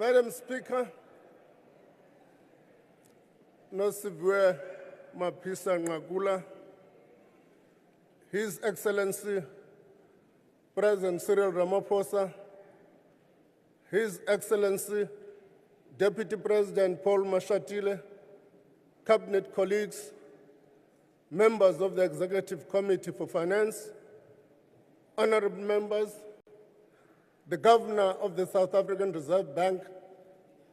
Madam Speaker, Nosiviwe Mapisa Ngagula, His Excellency President Cyril Ramaphosa, His Excellency Deputy President Paul Mashatile, Cabinet colleagues, members of the Executive Committee for Finance, honorable members, the Governor of the South African Reserve Bank,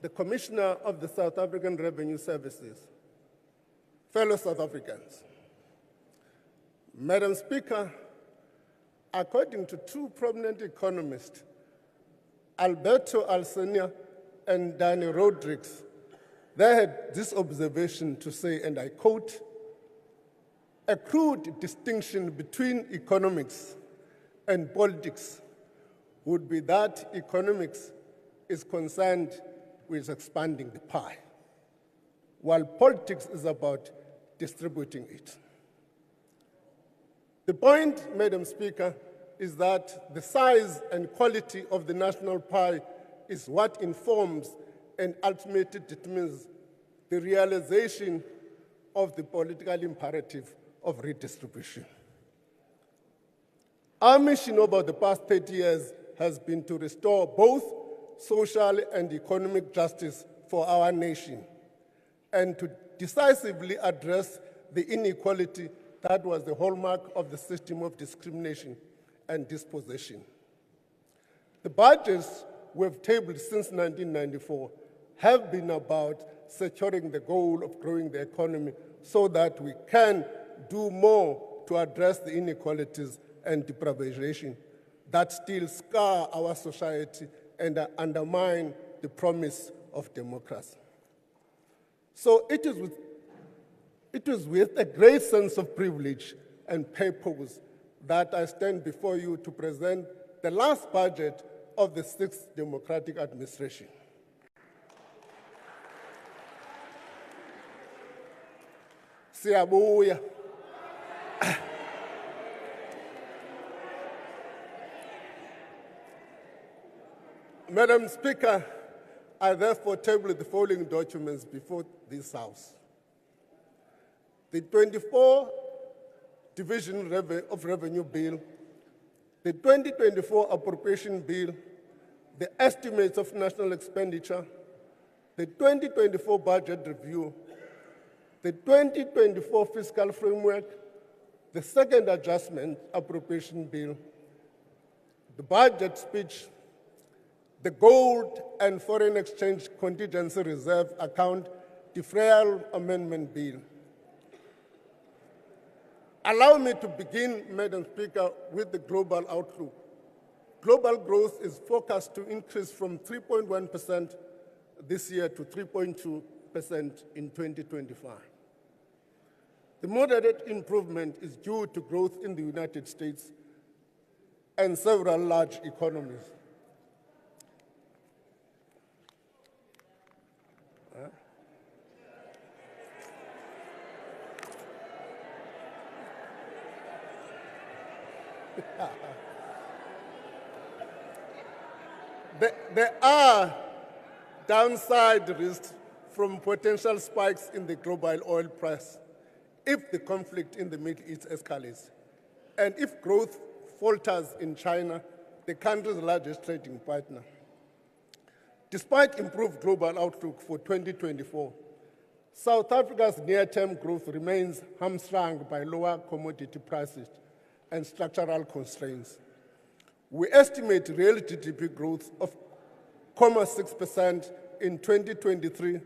the Commissioner of the South African Revenue Services, fellow South Africans. Madam Speaker, according to two prominent economists, Alberto Alsenia and Danny Rodrigues, they had this observation to say, and I quote, "A crude distinction between economics and politics would be that economics is concerned with expanding the pie, while politics is about distributing it." The point, Madam Speaker, is that the size and quality of the national pie is what informs and ultimately determines the realization of the political imperative of redistribution. Our mission over the past 30 years has been to restore both social and economic justice for our nation and to decisively address the inequality that was the hallmark of the system of discrimination and dispossession. The budgets we've tabled since 1994 have been about securing the goal of growing the economy so that we can do more to address the inequalities and deprivation that still scar our society and undermine the promise of democracy. So it is with a great sense of privilege and purpose that I stand before you to present the last budget of the 6th Democratic Administration. Siyabuya. Madam Speaker, I therefore table the following documents before this House. The 24 Division of Revenue Bill, the 2024 Appropriation Bill, the estimates of national expenditure, the 2024 Budget Review, the 2024 Fiscal Framework, the Second Adjustment Appropriation Bill, the Budget Speech, the Gold and Foreign Exchange Contingency Reserve Account Deferral Amendment Bill. Allow me to begin, Madam Speaker, with the global outlook. Global growth is forecast to increase from 3.1% this year to 3.2% in 2025. The moderate improvement is due to growth in the United States and several large economies. There are downside risks from potential spikes in the global oil price if the conflict in the Middle East escalates, and if growth falters in China, the country's largest trading partner. Despite improved global outlook for 2024, South Africa's near-term growth remains hamstrung by lower commodity prices and structural constraints. We estimate real GDP growth of 0.6% in 2023.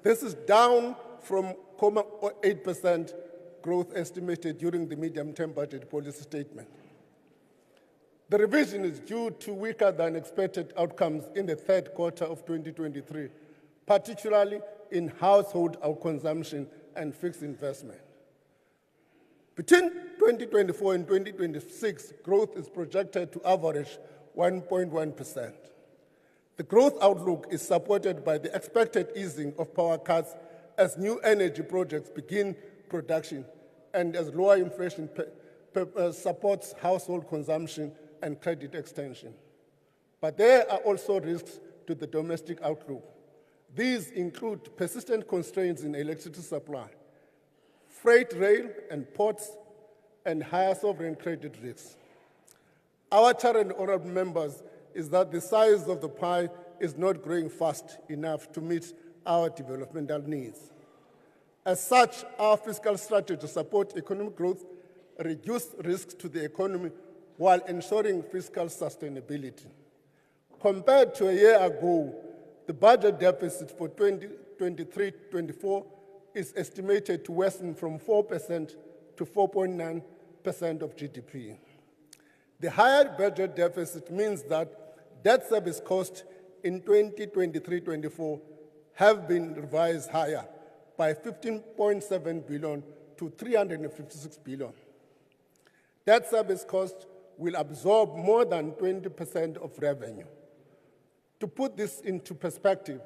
This is down from 0.8% growth estimated during the medium-term budget policy statement. The revision is due to weaker than expected outcomes in the third quarter of 2023, particularly in household consumption and fixed investment. Between 2024 and 2026, growth is projected to average 1.1%. The growth outlook is supported by the expected easing of power cuts as new energy projects begin production and as lower inflation supports household consumption and credit extension. But there are also risks to the domestic outlook. These include persistent constraints in electricity supply, freight rail and ports, and higher sovereign credit risks. Our challenge, honorable members, is that the size of the pie is not growing fast enough to meet our developmental needs. As such, our fiscal strategy to support economic growth, reduce risks to the economy while ensuring fiscal sustainability. Compared to a year ago, the budget deficit for 2023-24 is estimated to worsen from 4% to 4.9% of GDP. The higher budget deficit means that debt service costs in 2023-24 have been revised higher by 15.7 billion to 356 billion. Debt service costs will absorb more than 20% of revenue. To put this into perspective,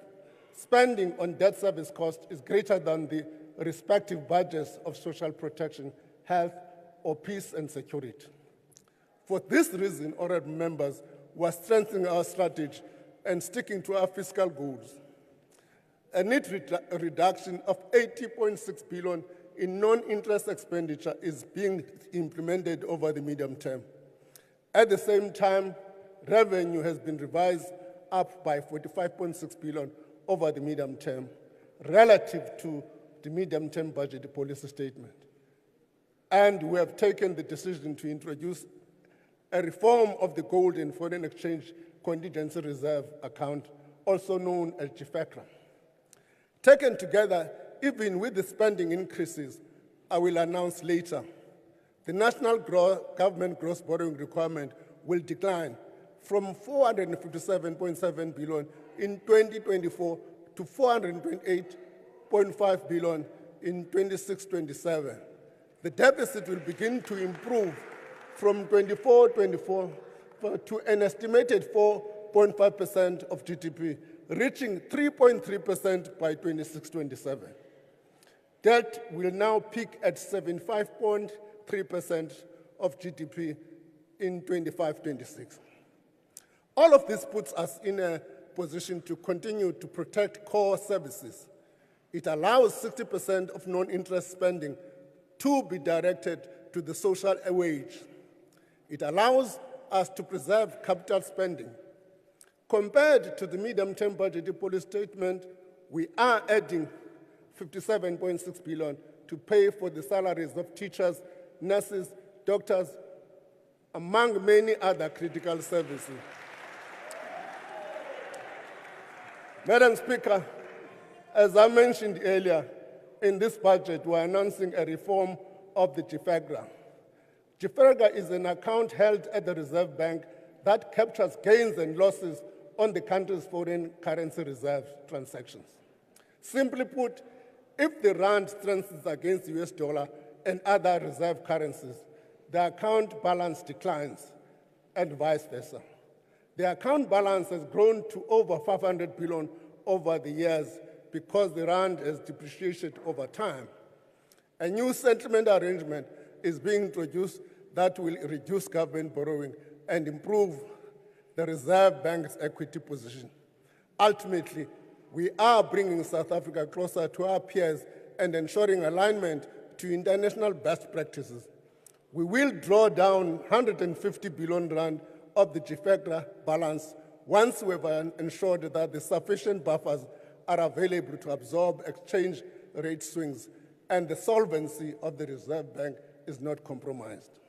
spending on debt service costs is greater than the respective budgets of social protection, health, or peace and security. For this reason, honorable members, we're strengthening our strategy and sticking to our fiscal goals. A net reduction of 80.6 billion in non-interest expenditure is being implemented over the medium term. At the same time, revenue has been revised up by 45.6 billion over the medium term relative to the medium-term budget policy statement. And we have taken the decision to introduce a reform of the gold and foreign exchange contingency reserve account, also known as GFECRA. Taken together, even with the spending increases I will announce later, the national government gross borrowing requirement will decline from 457.7 billion in 2024 to 428.5 billion in 26-27. The deficit will begin to improve from 24-24 to an estimated 4.5% of GDP, reaching 3.3% by 26-27. Debt will now peak at 75.3% of GDP in 25-26. All of this puts us in a position to continue to protect core services. It allows 60% of non-interest spending to be directed to the social wage. It allows us to preserve capital spending. Compared to the medium-term budget policy statement, we are adding 57.6 billion to pay for the salaries of teachers, nurses, doctors, among many other critical services. Madam Speaker, as I mentioned earlier, in this budget, we're announcing a reform of the GFECRA. GFECRA is an account held at the Reserve Bank that captures gains and losses on the country's foreign currency reserve transactions. Simply put, if the rand strengthens against the US dollar and other reserve currencies, the account balance declines, and vice versa. The account balance has grown to over 500 billion over the years because the rand has depreciated over time. A new settlement arrangement is being introduced that will reduce government borrowing and improve the Reserve Bank's equity position. Ultimately, we are bringing South Africa closer to our peers and ensuring alignment to international best practices. We will draw down 150 billion rand of the GFECRA balance once we have ensured that the sufficient buffers are available to absorb exchange rate swings and the solvency of the Reserve Bank is not compromised.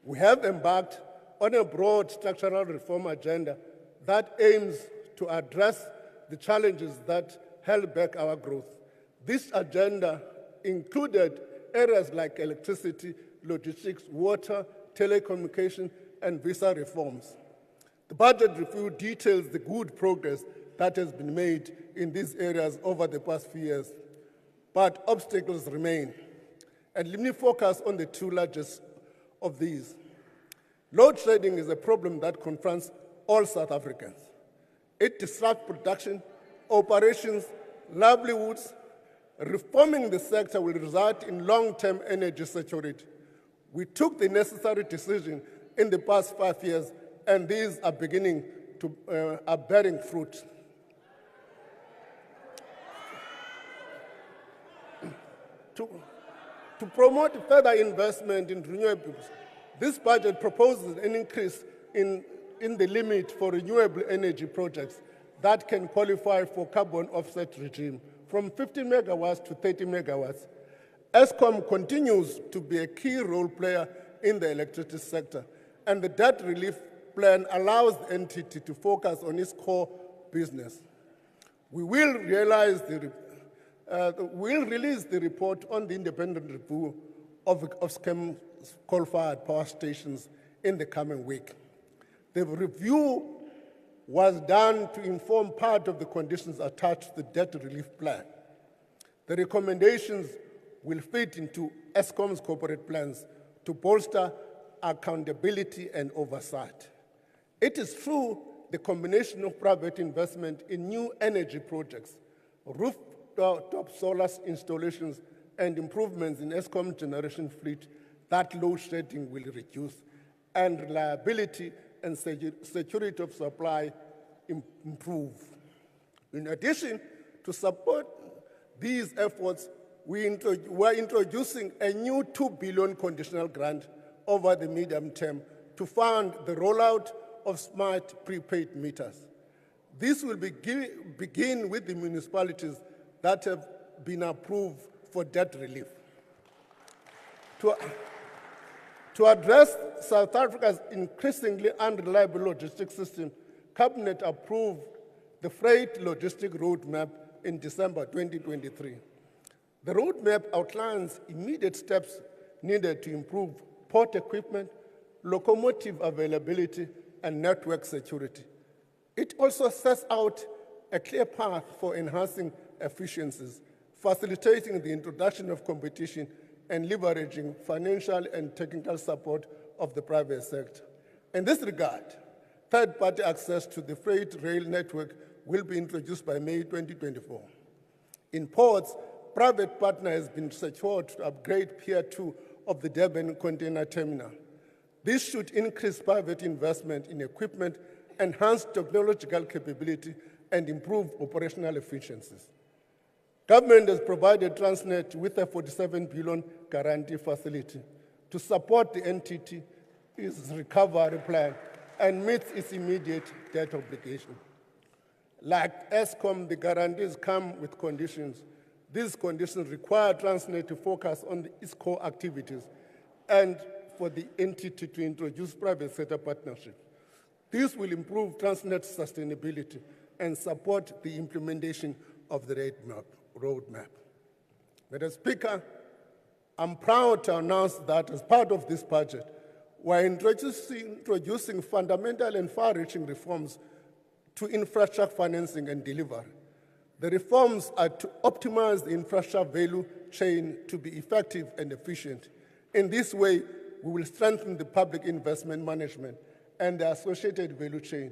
We have embarked on a broad structural reform agenda that aims to address the challenges that held back our growth. This agenda included areas like electricity, logistics, water, telecommunication, and visa reforms. The budget review details the good progress that has been made in these areas over the past few years, but obstacles remain. And let me focus on the two largest of these. Load shedding is a problem that confronts all South Africans. It disrupts production, operations, livelihoods. Reforming the sector will result in long-term energy security. We took the necessary decision in the past 5 years, and these are beginning are bearing fruit. To promote further investment in renewables, this budget proposes an increase in the limit for renewable energy projects that can qualify for carbon offset regime from 50 megawatts to 30 megawatts. Eskom continues to be a key role player in the electricity sector, and the debt relief plan allows the entity to focus on its core business. We will release the report on the independent review of Eskom's coal-fired power stations in the coming week. The review was done to inform part of the conditions attached to the debt relief plan. The recommendations will fit into Eskom's corporate plans to bolster accountability and oversight. It is through the combination of private investment in new energy projects, rooftop solar installations, and improvements in Eskom generation fleet that load shedding will reduce, and reliability and security of supply improve. In addition, to support these efforts, we're introducing a new 2 billion conditional grant over the medium term to fund the rollout of smart prepaid meters. This will begin with the municipalities that have been approved for debt relief. To address South Africa's increasingly unreliable logistics system, Cabinet approved the Freight Logistic Roadmap in December 2023. The roadmap outlines immediate steps needed to improve port equipment, locomotive availability, and network security. It also sets out a clear path for enhancing efficiencies, facilitating the introduction of competition, and leveraging financial and technical support of the private sector. In this regard, third-party access to the freight rail network will be introduced by May 2024. In ports, private partner has been secured to upgrade Pier 2 of the Durban Container Terminal. This should increase private investment in equipment, enhance technological capability, and improve operational efficiencies. Government has provided Transnet with a 47 billion guarantee facility to support the entity's recovery plan and meet its immediate debt obligation. Like Eskom, the guarantees come with conditions. These conditions require Transnet to focus on its core activities and for the entity to introduce private sector partnerships. This will improve Transnet's sustainability and support the implementation of the roadmap. Madam Speaker, I'm proud to announce that as part of this budget, we're introducing fundamental and far-reaching reforms to infrastructure financing and delivery. The reforms are to optimize the infrastructure value chain to be effective and efficient. In this way, we will strengthen the public investment management and the associated value chain.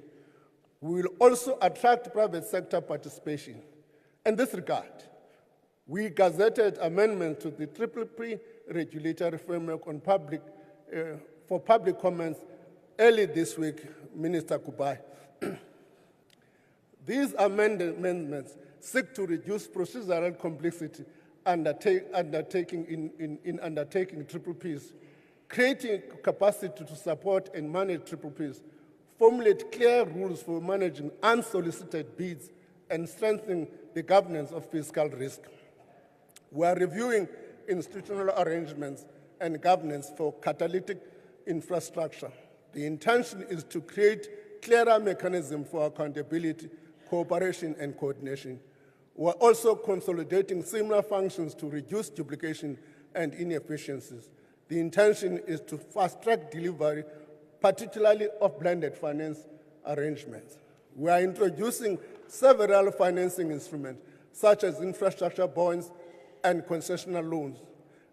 We will also attract private sector participation. In this regard, we gazetted amendments to the PPP regulatory framework on for public comments early this week, Minister Kubai. These amendments seek to reduce procedural complexity in undertaking PPPs, creating capacity to support and manage PPPs, formulate clear rules for managing unsolicited bids, and strengthening the governance of fiscal risk. We are reviewing institutional arrangements and governance for catalytic infrastructure. The intention is to create clearer mechanisms for accountability, cooperation, and coordination. We're also consolidating similar functions to reduce duplication and inefficiencies. The intention is to fast-track delivery, particularly of blended finance arrangements. We are introducing several financing instruments, such as infrastructure bonds and concessional loans.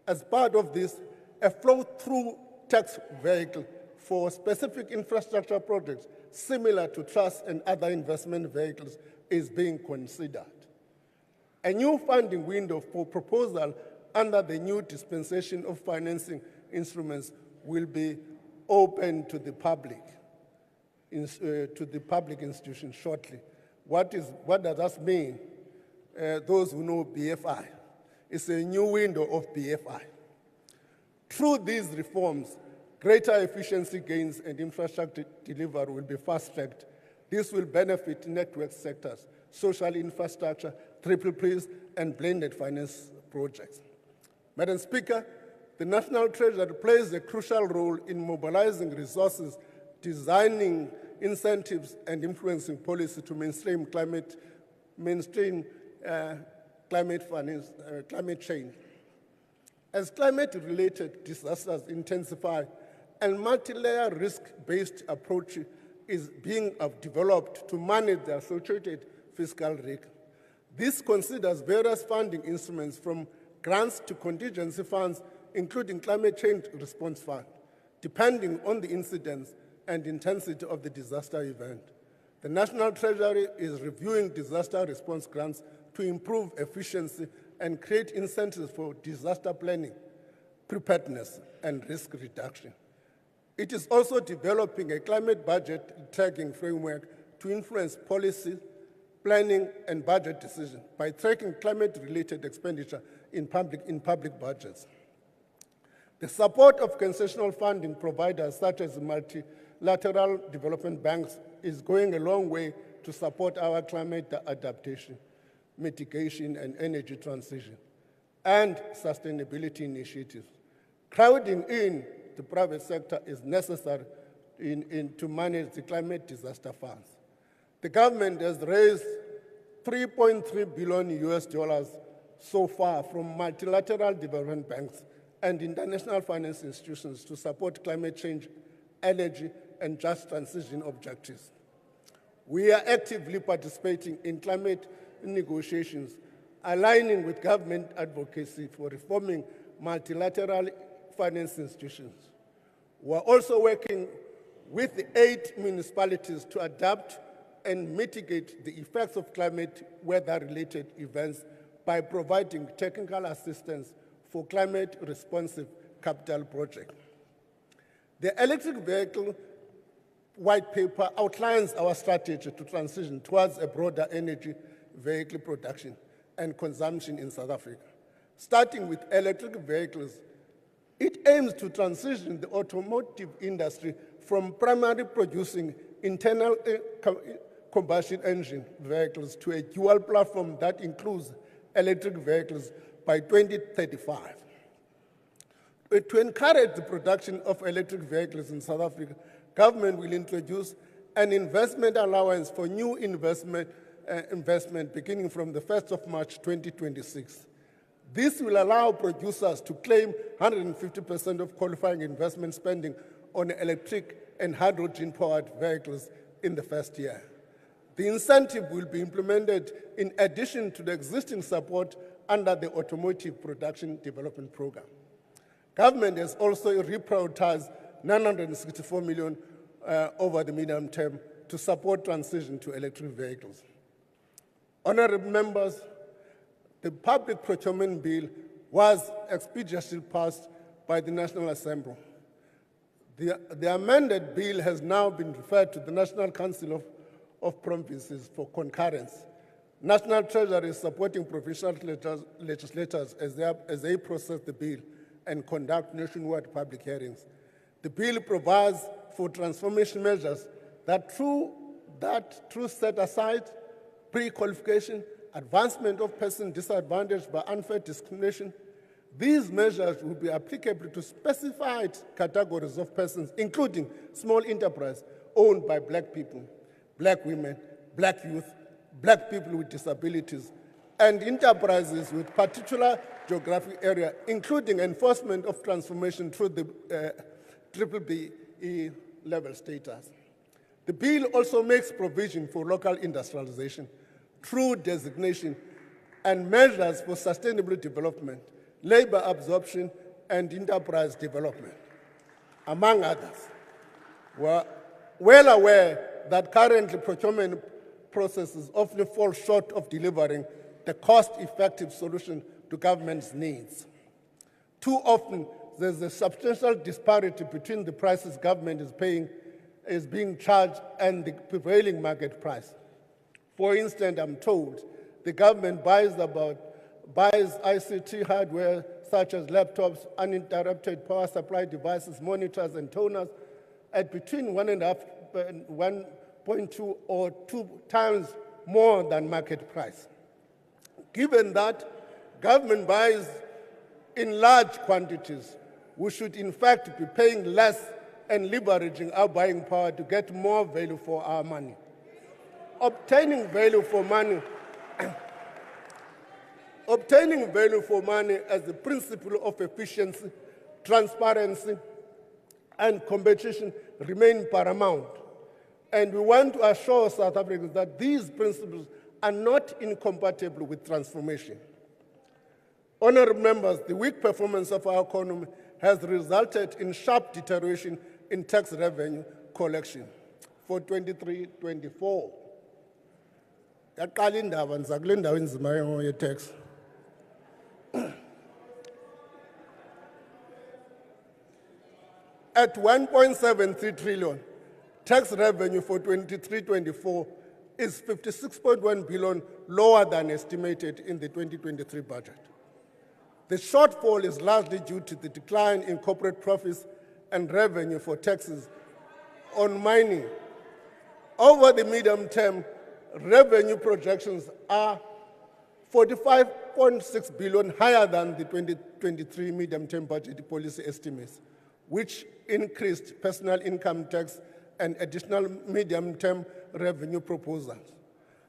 As part of this, a flow-through tax vehicle for specific infrastructure projects similar to trust and other investment vehicles is being considered. A new funding window for proposal under the new dispensation of financing instruments will be open to the public. to the public institutions shortly. What does that mean? Those who know BFI, it's a new window of BFI. Through these reforms, greater efficiency gains and infrastructure delivery will be fast-tracked. This will benefit network sectors, social infrastructure, PPPs, and blended finance projects. Madam Speaker, the National Treasury plays a crucial role in mobilizing resources, designing incentives, and influencing policy to mainstream climate change. As climate-related disasters intensify and multi-layer risk-based approach is being developed to manage the associated fiscal risk. This considers various funding instruments from grants to contingency funds, including climate change response fund, depending on the incidence and intensity of the disaster event. The National Treasury is reviewing disaster response grants to improve efficiency and create incentives for disaster planning, preparedness, and risk reduction. It is also developing a climate budget tracking framework to influence policy, planning, and budget decisions by tracking climate-related expenditure in public budgets. The support of concessional funding providers such as multilateral development banks is going a long way to support our climate adaptation, mitigation, and energy transition, and sustainability initiatives. Crowding in the private sector is necessary to manage the climate disaster funds. The government has raised $3.3 billion so far from multilateral development banks and international finance institutions to support climate change, energy, and just transition objectives. We are actively participating in climate negotiations, aligning with government advocacy for reforming multilateral finance institutions. We're also working with the 8 municipalities to adapt and mitigate the effects of climate weather-related events by providing technical assistance for climate-responsive capital projects. The electric vehicle white paper outlines our strategy to transition towards a broader energy vehicle production and consumption in South Africa. Starting with electric vehicles, it aims to transition the automotive industry from primarily producing internal combustion engine vehicles to a dual platform that includes electric vehicles by 2035. To encourage the production of electric vehicles in South Africa, government will introduce an investment allowance for new investment beginning from the 1st of March 2026. This will allow producers to claim 150% of qualifying investment spending on electric and hydrogen-powered vehicles in the first year. The incentive will be implemented in addition to the existing support under the Automotive Production Development Program. Government has also reprioritized $964 million over the medium term to support transition to electric vehicles. Honorable members, the public procurement bill was expeditiously passed by the National Assembly. The amended bill has now been referred to the National Council of Provinces for concurrence. National Treasury is supporting provincial legislators as they process the bill and conduct nationwide public hearings. The bill provides for transformation measures that through set aside, pre-qualification, advancement of persons disadvantaged by unfair discrimination. These measures will be applicable to specified categories of persons, including small enterprise owned by Black people, Black women, Black youth, Black people with disabilities, and enterprises with particular geographic area, including enforcement of transformation through the BBBE level status. The bill also makes provision for local industrialization through designation and measures for sustainable development, labor absorption, and enterprise development, among others. We're well aware that currently procurement processes often fall short of delivering the cost-effective solution to government's needs. Too often, there's a substantial disparity between the prices government is paying is being charged and the prevailing market price. For instance, I'm told the government buys ICT hardware such as laptops, uninterrupted power supply devices, monitors, and toners at between 1.5 and 1.2 or 2 times more than market price. Given that government buys in large quantities, we should in fact be paying less and leveraging our buying power to get more value for our money. Obtaining value for money as the principle of efficiency, transparency, and competition remain paramount. And we want to assure South Africans that these principles are not incompatible with transformation. Honourable members, the weak performance of our economy has resulted in sharp deterioration in tax revenue collection for 23-24. Yaqala indaba ndiza kule ndawo enzima ye-tax. At 1.73 trillion, tax revenue for 23-24 is 56.1 billion lower than estimated in the 2023 budget. The shortfall is largely due to the decline in corporate profits and revenue for taxes on mining. Over the medium term, revenue projections are 45.6 billion higher than the 2023 medium-term budget policy estimates, which increased personal income tax and additional medium-term revenue proposals.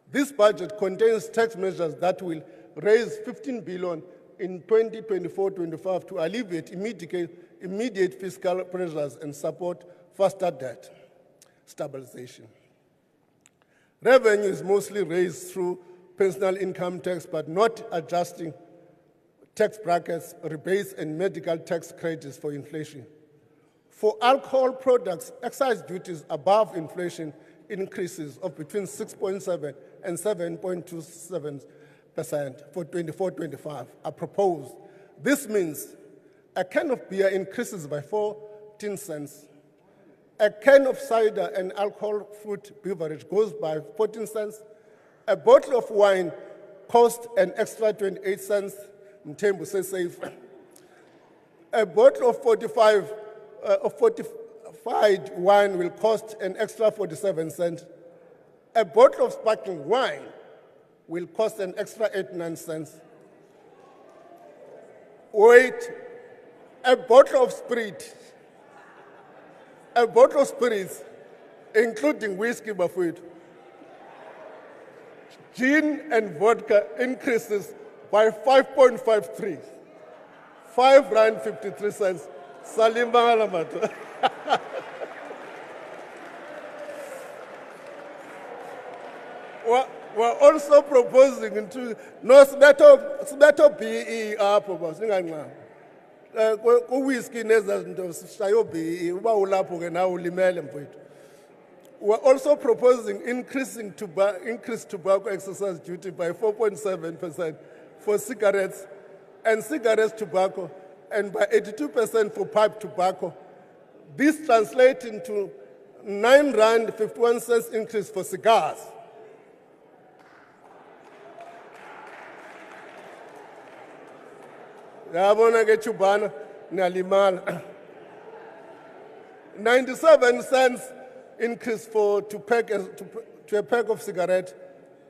This budget contains tax measures that will raise 15 billion in 2024-25 to alleviate immediate fiscal pressures and support faster debt stabilization. Revenue is mostly raised through personal income tax, but not adjusting tax brackets, rebates, and medical tax credits for inflation. For alcohol products, excise duties above inflation increases of between 6.7 and 7.27% for 24-25 are proposed. This means a can of beer increases by 14 cents. A can of cider and alcohol fruit beverage goes by 14 cents. A bottle of wine costs an extra 28 cents. Mthembu say safe. A bottle of fortified wine will cost an extra 47 cents. A bottle of sparkling wine will cost an extra 89 cents. Wait, a bottle of spirits, including whiskey, bafowethu, gin and vodka increases by 5.53, 5 rand 53 cents. Salimala mato. We're also proposing into no sibeto BE apho basinganga. Ku whiskey nezazinto sishayo BE uba ulapho ke na ulimele mfowethu. We're also proposing increased tobacco excise duty by 4.7% for cigarettes and cigarettes tobacco, and by 82% for pipe tobacco. This translates into 9 rand 51 cents increase for cigars. Yabona ke chubana nalimala. 97 cents increase to a pack of cigarette,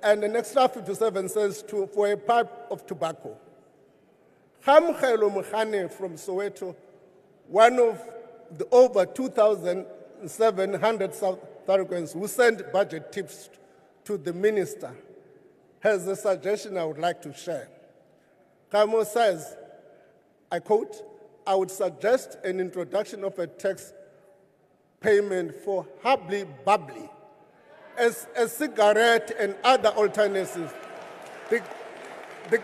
and an extra 57 cents for a pipe of tobacco. Hamkhelo Mkhane from Soweto, one of the over 2,700 South Africans who sent budget tips to the minister, has a suggestion I would like to share. Kamo says, I quote, I would suggest an introduction of a tax payment for hubbly bubbly as a cigarette and other alternatives. The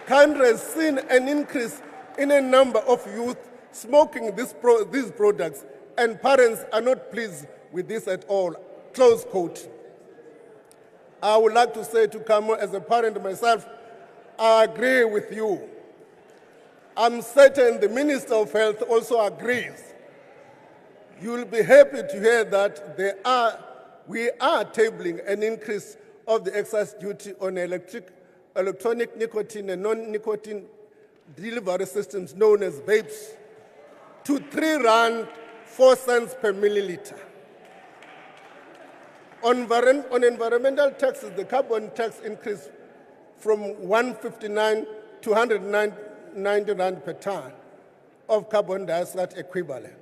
country has seen an increase in a number of youth smoking these products, and parents are not pleased with this at all. Close quote. I would like to say to Kamo, as a parent myself, I agree with you. I'm certain the Minister of Health also agrees. You will be happy to hear that we are tabling an increase of the excise duty on electronic nicotine and non-nicotine delivery systems known as vapes to R3.04 per milliliter. On environmental taxes, the carbon tax increased from 159 to 190 rand per ton of carbon dioxide equivalent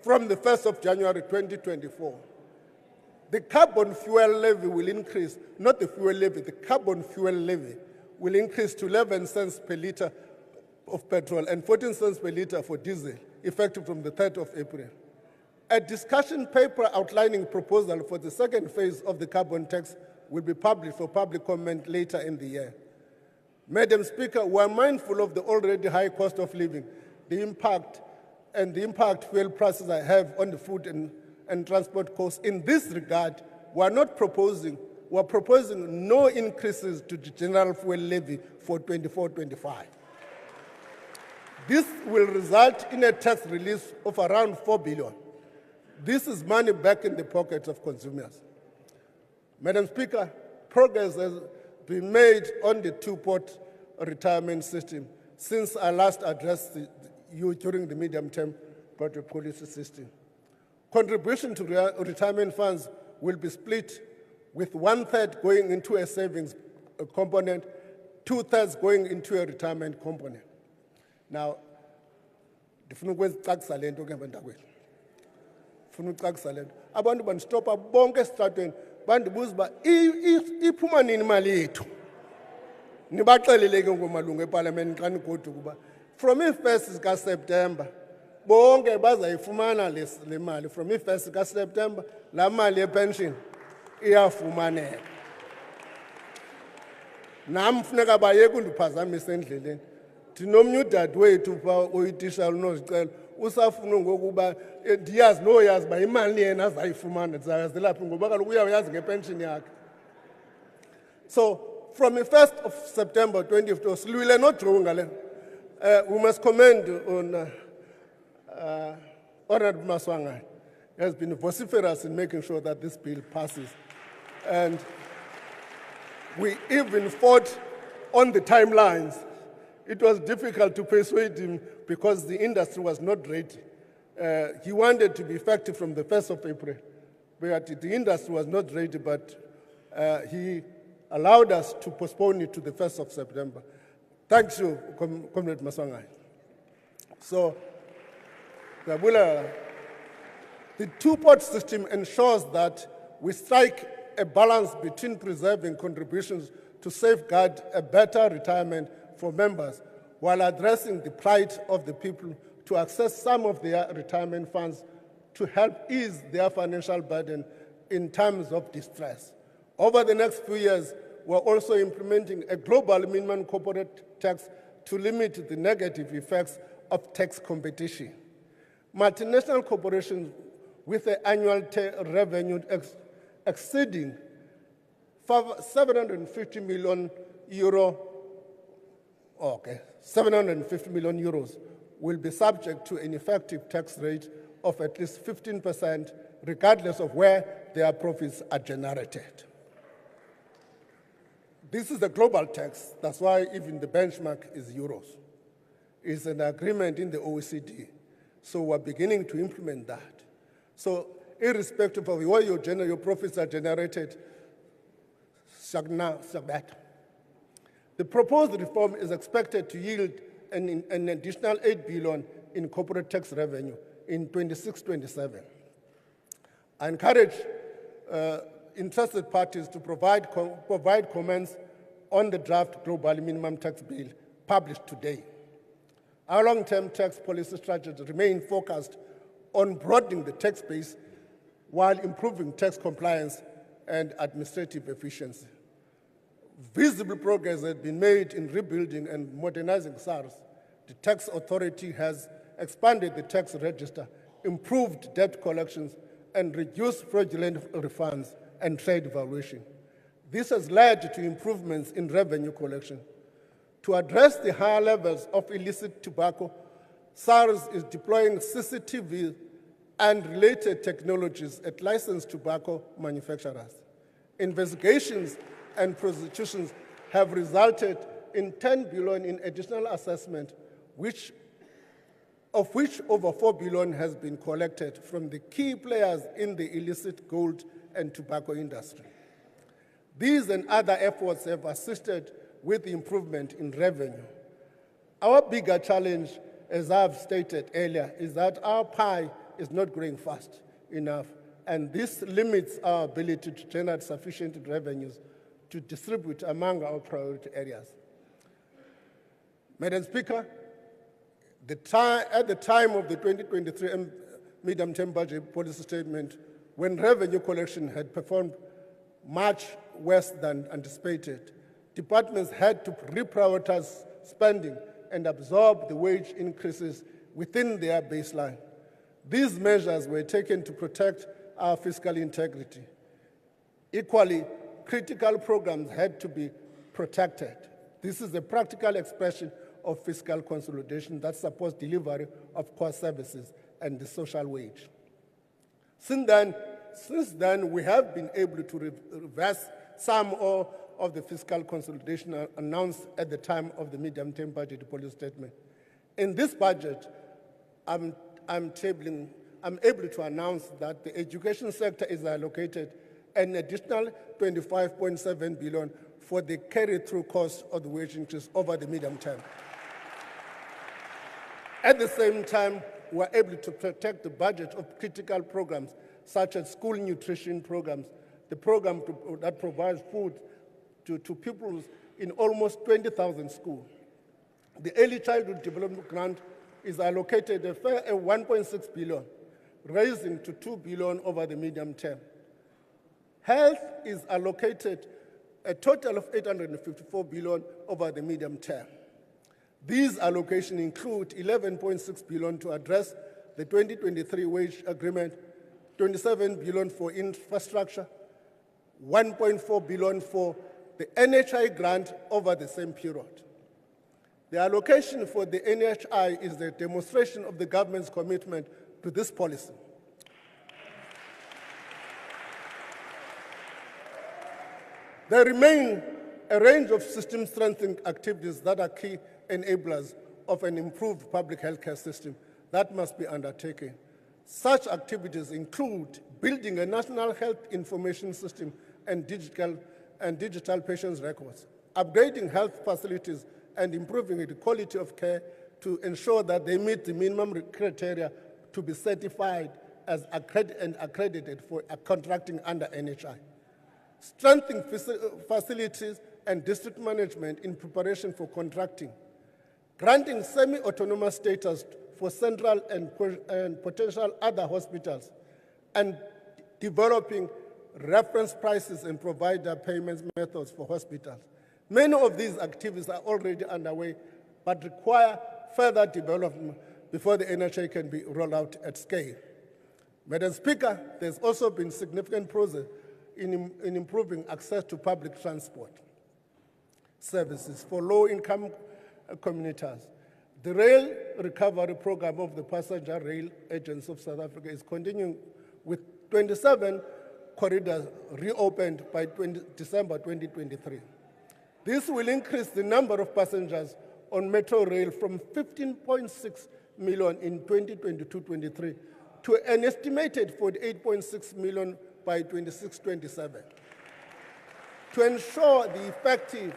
from the 1st of January 2024. The carbon fuel levy will increase, not the fuel levy, the carbon fuel levy will increase to 11 cents per litre of petrol and 14 cents per litre for diesel, effective from the 3rd of April. A discussion paper outlining proposal for the second phase of the carbon tax will be published for public comment later in the year. Madam Speaker, we are mindful of the already high cost of living, the impact fuel prices have on the food and transport costs. In this regard, we are proposing no increases to the general fuel levy for 24-25. This will result in a tax release of around 4 billion. This is money back in the pockets of consumers. Madam Speaker, progress has been made on the two-pot retirement system since I last addressed you during the medium-term budget policy system. Contribution to retirement funds will be split with 1/3 going into a savings component, 2/3 going into a retirement component. Now, ndifuna ukwezicacisa le nto ke bantakwethu. Ndifuna ucacisa le nto. Abantu bandistopa bonke esitratweni bandibuza uba iphuma nini imali yethu. Nibaxelele ke ngomalungu eParliament xa nigoduka ukuba from i-1st kaSeptember bonke bazayifumana le mali. From i-1st kaSeptember laa mali yepension iyafumaneka. Nam funeka bayeke undiphazamisa endleleni. Ndinomnye udadewethu phaa oyitishala unozicela usafuna ngokuba ndiyazi noyazi uba imali yena azayifumana ndizayazela phi ngoba kaloku uyawuyazi ngepension yakhe. So from the 1st of September 2015, silwile nojonga le. We must commend on Honorable Maswangai. He has been vociferous in making sure that this bill passes. And we even fought on the timelines. It was difficult to persuade him because the industry was not ready. He wanted to be effective from the 1st of April, but the industry was not ready, but he allowed us to postpone it to the 1st of September. Thank you, Comrade Maswangai. So, the two-pot system ensures that we strike a balance between preserving contributions to safeguard a better retirement for members while addressing the plight of the people to access some of their retirement funds to help ease their financial burden in times of distress. Over the next few years, we're also implementing a global minimum corporate tax to limit the negative effects of tax competition. Multinational corporations with an annual revenue exceeding 750 million euro, 750 million euros will be subject to an effective tax rate of at least 15%, regardless of where their profits are generated. This is a global tax. That's why even the benchmark is euros. It's an agreement in the OECD. So we're beginning to implement that. So irrespective of where your profits are generated, the proposed reform is expected to yield an additional 8 billion in corporate tax revenue in 26-27. I encourage interested parties to provide comments on the draft global minimum tax bill published today. Our long-term tax policy strategies remain focused on broadening the tax base while improving tax compliance and administrative efficiency. Visible progress has been made in rebuilding and modernizing SARS. The tax authority has expanded the tax register, improved debt collections, and reduced fraudulent refunds and trade valuation. This has led to improvements in revenue collection. To address the higher levels of illicit tobacco, SARS is deploying CCTV and related technologies at licensed tobacco manufacturers. Investigations and prosecutions have resulted in 10 billion in additional assessment, of which over 4 billion has been collected from the key players in the illicit gold and tobacco industry. These and other efforts have assisted with the improvement in revenue. Our bigger challenge, as I've stated earlier, is that our pie is not growing fast enough, and this limits our ability to generate sufficient revenues to distribute among our priority areas. Madam Speaker, at the time of the 2023 medium-term budget policy statement, when revenue collection had performed much worse than anticipated, departments had to reprioritize spending and absorb the wage increases within their baseline. These measures were taken to protect our fiscal integrity. Equally, critical programs had to be protected. This is a practical expression of fiscal consolidation that supports delivery of core services and the social wage. Since then, we have been able to reverse some of the fiscal consolidation announced at the time of the medium-term budget policy statement. In this budget, I'm able to announce that the education sector is allocated an additional 25.7 billion for the carry-through cost of the wage increase over the medium term. At the same time, we are able to protect the budget of critical programs such as school nutrition programs, the program that provides food to pupils in almost 20,000 schools. The Early Childhood Development Grant is allocated a 1.6 billion, rising to 2 billion over the medium term. Health is allocated a total of 854 billion over the medium term. These allocations include 11.6 billion to address the 2023 wage agreement, 27 billion for infrastructure, 1.4 billion for the NHI grant over the same period. The allocation for the NHI is a demonstration of the government's commitment to this policy. There remain a range of system strengthening activities that are key enablers of an improved public healthcare system that must be undertaken. Such activities include building a national health information system and digital patients' records, upgrading health facilities and improving the quality of care to ensure that they meet the minimum criteria to be certified as accredited for contracting under NHI. Strengthening facilities and district management in preparation for contracting. Granting semi-autonomous status for central and potential other hospitals, and developing reference prices and provider payments methods for hospitals. Many of these activities are already underway, but require further development before the NHI can be rolled out at scale. Madam Speaker, there's also been significant progress in improving access to public transport services for low-income communities. The Rail Recovery Program of the Passenger Rail Agents of South Africa is continuing with 27 corridors reopened by December 2023. This will increase the number of passengers on metro rail from 15.6 million in 2022-23 to an estimated 48.6 million by 26-27. To ensure the effective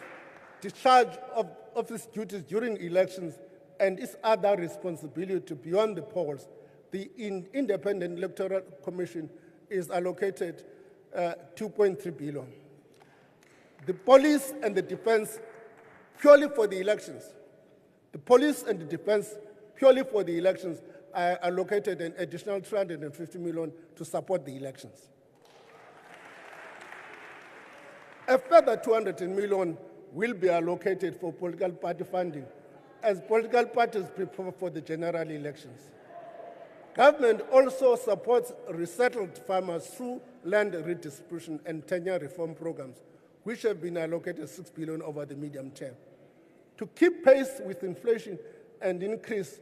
discharge of office duties during elections and its other responsibility beyond the polls, the Independent Electoral Commission is allocated 2.3 billion. The police and the defense, purely for the elections, are allocated an additional 350 million to support the elections. A further 200 million will be allocated for political party funding as political parties prepare for the general elections. Government also supports resettled farmers through land redistribution and tenure reform programs, which have been allocated 6 billion over the medium term. To keep pace with inflation and increase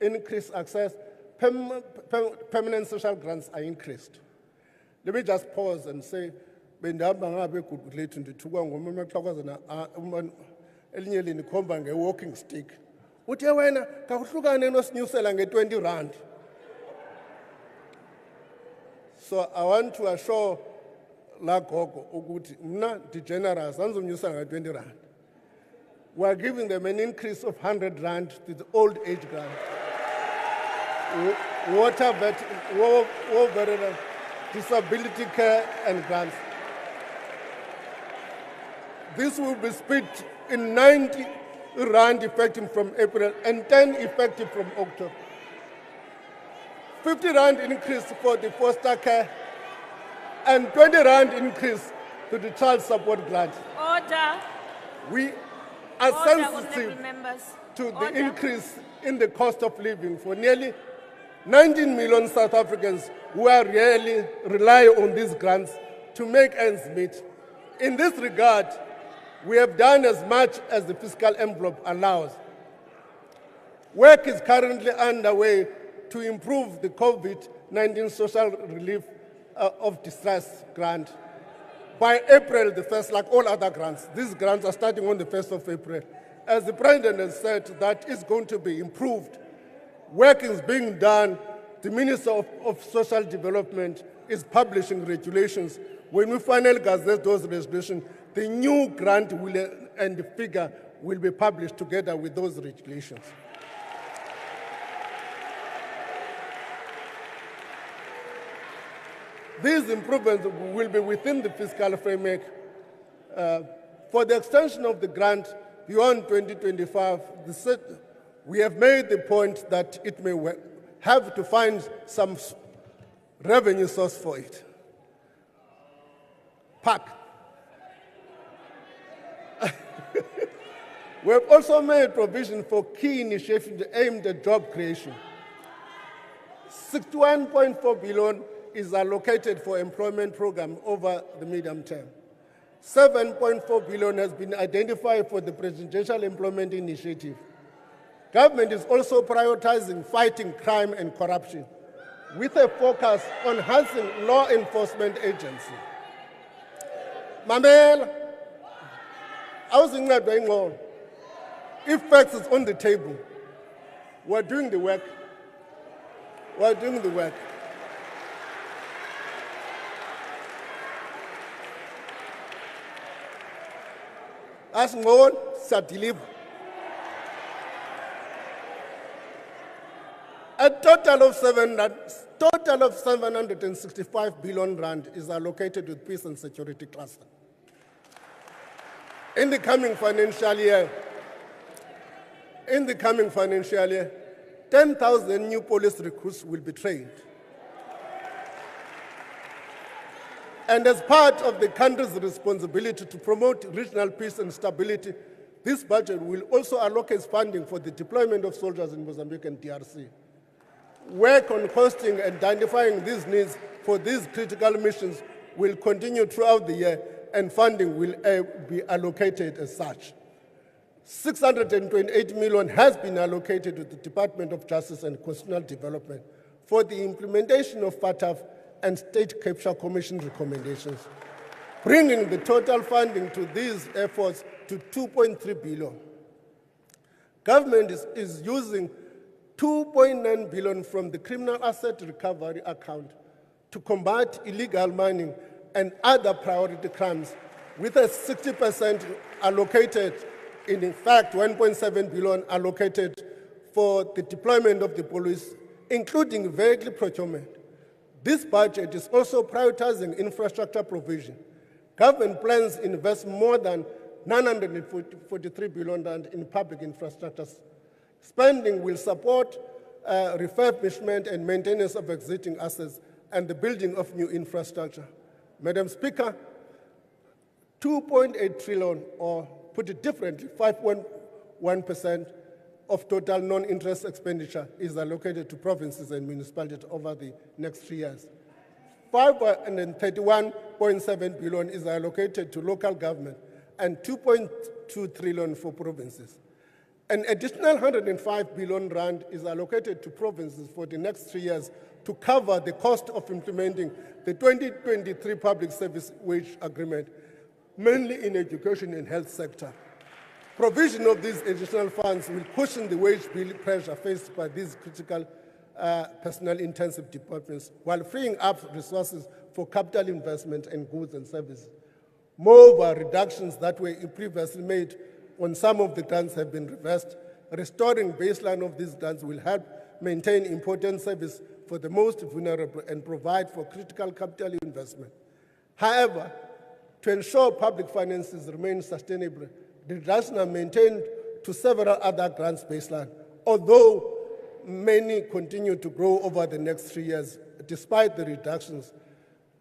increased access, permanent social grants are increased. Let me just pause and say, bendihamba ngabe egudlu lethu ndithuka ngomama exhakazana elinye lindikhomba nge-walking stick. Uthe wena kakuhlukane nosinyusela nge-20 rand. So I want to assure Lagogo ukuthi mna di-generous anizomnyusela nge-20 rand. We are giving them an increase of 100 rand to the old age grant. Water, veteran, disability care and grants. This will be split in 90 rand effective from April and 10 effective from October. 50 rand increase for the foster care and 20 rand increase to the child support grant. Order. We are Order, sensitive to Order. the increase in the cost of living for nearly 19 million South Africans who are really rely on these grants to make ends meet. In this regard, we have done as much as the fiscal envelope allows. Work is currently underway to improve the COVID-19 social relief of distress grant. By April the 1st, like all other grants, these grants are starting on the 1st of April. As the President has said, that is going to be improved. Work is being done. The Minister of Social Development is publishing regulations. When we finally gazette those regulations, the new grant and the figure will be published together with those regulations. These improvements will be within the fiscal framework. For the extension of the grant beyond 2025, we have made the point that it may have to find some revenue source for it. PAC. We have also made provision for key initiatives aimed at job creation. 61.4 billion is allocated for employment program over the medium term. 7.4 billion has been identified for the Presidential Employment Initiative. Government is also prioritizing fighting crime and corruption with a focus on enhancing law enforcement agency. Mamela, I was in that going on. If facts is on the table, we're doing the work. We're doing the work. As known, deliver. A total of 765 billion rand is allocated with peace and security cluster. In the coming financial year, 10,000 new police recruits will be trained. And as part of the country's responsibility to promote regional peace and stability, this budget will also allocate funding for the deployment of soldiers in Mozambique and DRC. Work on costing and identifying these needs for these critical missions will continue throughout the year, and funding will be allocated as such. 628 million has been allocated to the Department of Justice and Constitutional Development for the implementation of FATF and State Capture Commission recommendations, bringing the total funding to these efforts to 2.3 billion. Government is using 2.9 billion from the Criminal Asset Recovery Account to combat illegal mining and other priority crimes, with a 60% allocated, in fact 1.7 billion allocated for the deployment of the police, including vehicle procurement. This budget is also prioritizing infrastructure provision. Government plans to invest more than 943 billion rand in public infrastructure. Spending will support refurbishment and maintenance of existing assets and the building of new infrastructure. Madam Speaker, 2.8 trillion, or put it differently, 5.1% of total non-interest expenditure is allocated to provinces and municipalities over the next 3 years. 531.7 billion is allocated to local government and 2.2 trillion for provinces. An additional 105 billion rand is allocated to provinces for the next 3 years to cover the cost of implementing the 2023 Public Service Wage Agreement, mainly in education and health sector. Provision of these additional funds will cushion the wage bill pressure faced by these critical personnel-intensive departments, while freeing up resources for capital investment in goods and services. Moreover, reductions that were previously made on some of the grants have been reversed. Restoring baseline of these grants will help maintain important service for the most vulnerable and provide for critical capital investment. However, to ensure public finances remain sustainable, the reductions are maintained to several other grants baseline, although many continue to grow over the next 3 years, despite the reductions.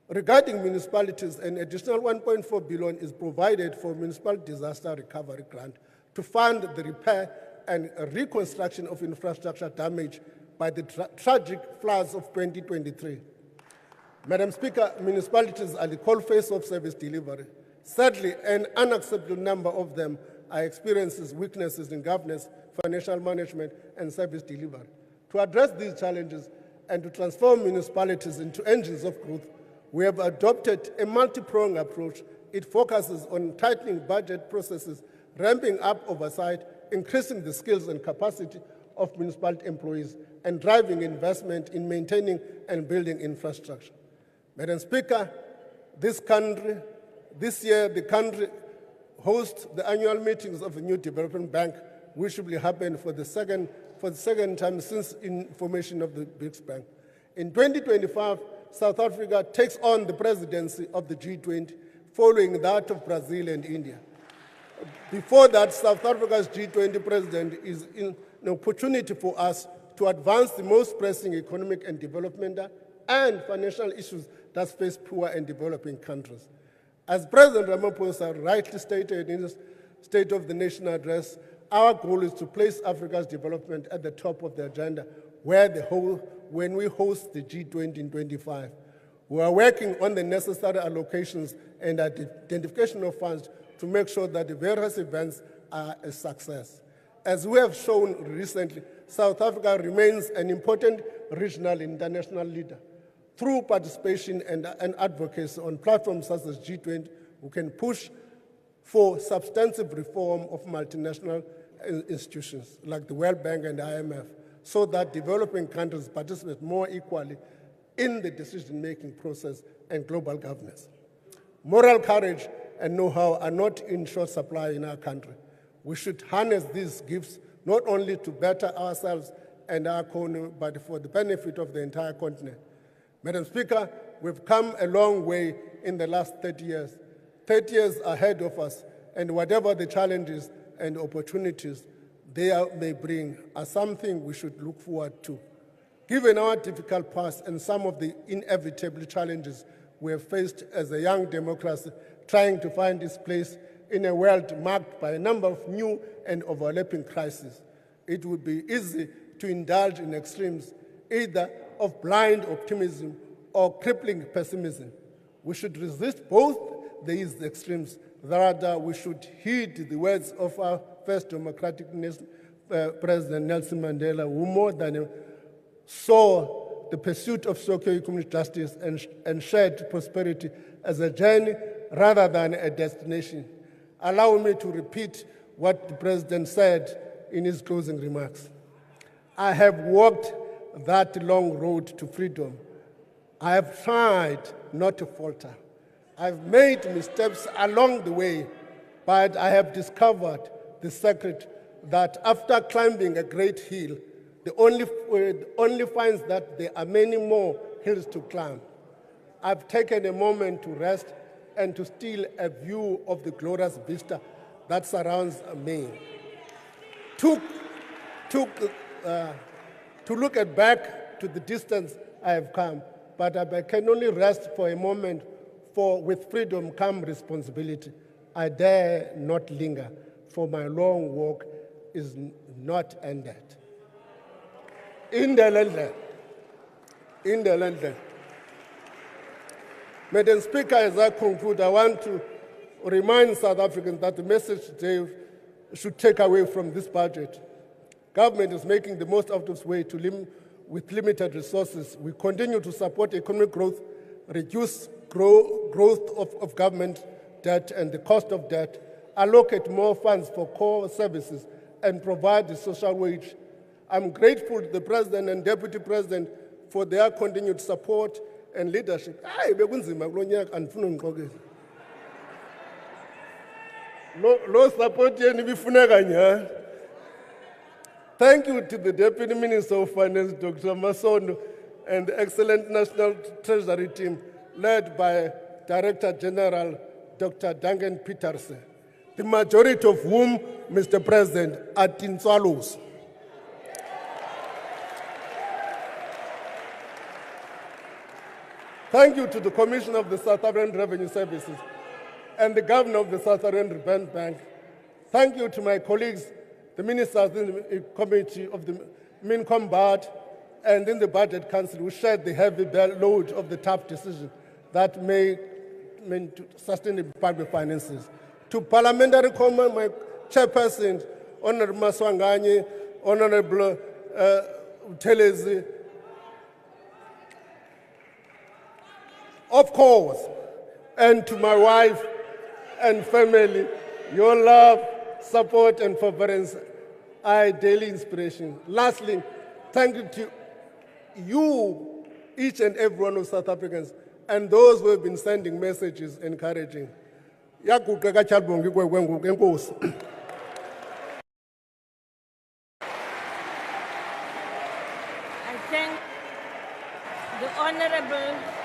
Regarding municipalities, an additional 1.4 billion is provided for municipal disaster recovery grant to fund the repair and reconstruction of infrastructure damage by the tragic floods of 2023. Madam Speaker, municipalities are the coalface of service delivery. Sadly, an unacceptable number of them are experiencing weaknesses in governance, financial management, and service delivery. To address these challenges and to transform municipalities into engines of growth, we have adopted a multi-pronged approach. It focuses on tightening budget processes, ramping up oversight, increasing the skills and capacity of municipal employees, and driving investment in maintaining and building infrastructure. Madam Speaker, this year the country hosts the annual meetings of the New Development Bank, which will happen for the second time since formation of the BRICS Bank. In 2025, South Africa takes on the presidency of the G20, following that of Brazil and India. Before that, South Africa's G20 president is an opportunity for us to advance the most pressing economic and developmental and financial issues that face poor and developing countries. As President Ramaphosa rightly stated in his State of the Nation address, our goal is to place Africa's development at the top of the agenda when we host the G20 in 25. We are working on the necessary allocations and identification of funds to make sure that the various events are a success. As we have shown recently, South Africa remains an important regional and international leader. Through participation and advocacy on platforms such as G20, we can push for substantive reform of multinational institutions like the World Bank and IMF, so that developing countries participate more equally in the decision-making process and global governance. Moral courage and know-how are not in short supply in our country. We should harness these gifts not only to better ourselves and our economy, but for the benefit of the entire continent. Madam Speaker, we've come a long way in the last 30 years. 30 years ahead of us, and whatever the challenges and opportunities they may bring are something we should look forward to. Given our difficult past and some of the inevitable challenges we have faced as a young democracy trying to find its place in a world marked by a number of new and overlapping crises, it would be easy to indulge in extremes, either of blind optimism or crippling pessimism. We should resist both these extremes. Rather, we should heed the words of our first democratic President Nelson Mandela, who more than saw the pursuit of socio-economic justice and shared prosperity as a journey rather than a destination. Allow me to repeat what the President said in his closing remarks. I have walked that long road to freedom. I have tried not to falter. I've made missteps along the way, but I have discovered the secret that after climbing a great hill, the only finds that there are many more hills to climb. I've taken a moment to rest and to steal a view of the glorious vista that surrounds me. To look back to the distance I have come, but I can only rest for a moment, for with freedom comes responsibility. I dare not linger, for my long walk is not ended. In the land. Madam Speaker, as I conclude, I want to remind South Africans that the message today should take away from this budget. Government is making the most out of its way with limited resources. We continue to support economic growth, reduce growth of government debt and the cost of debt, allocate more funds for core services, and provide the social wage. I'm grateful to the President and Deputy President for their continued support and leadership. Lo support yenu bifuneka nya. Thank you to the Deputy Minister of Finance, Dr. Masondo, and the excellent National Treasury team led by Director General Dr. Godongwana.Petrol, the majority of whom, Mr. President, are Tinswalos. Thank you to the Commissioner of the South African Revenue Services and the Governor of the South African Revenue Bank. Thank you to my colleagues, the ministers in the committee of the Mincom Board and in the Budget Council who shared the heavy load of the tough decision that may to sustain the public finances. To Parliamentary Committee, my chairperson, Honorable Maswanganye, Honorable Telezi, of course, and to my wife and family, your love, support, and forbearance are a daily inspiration. Lastly, thank you to you, each and every one of South Africans, and those who have been sending messages encouraging. I thank the Honorable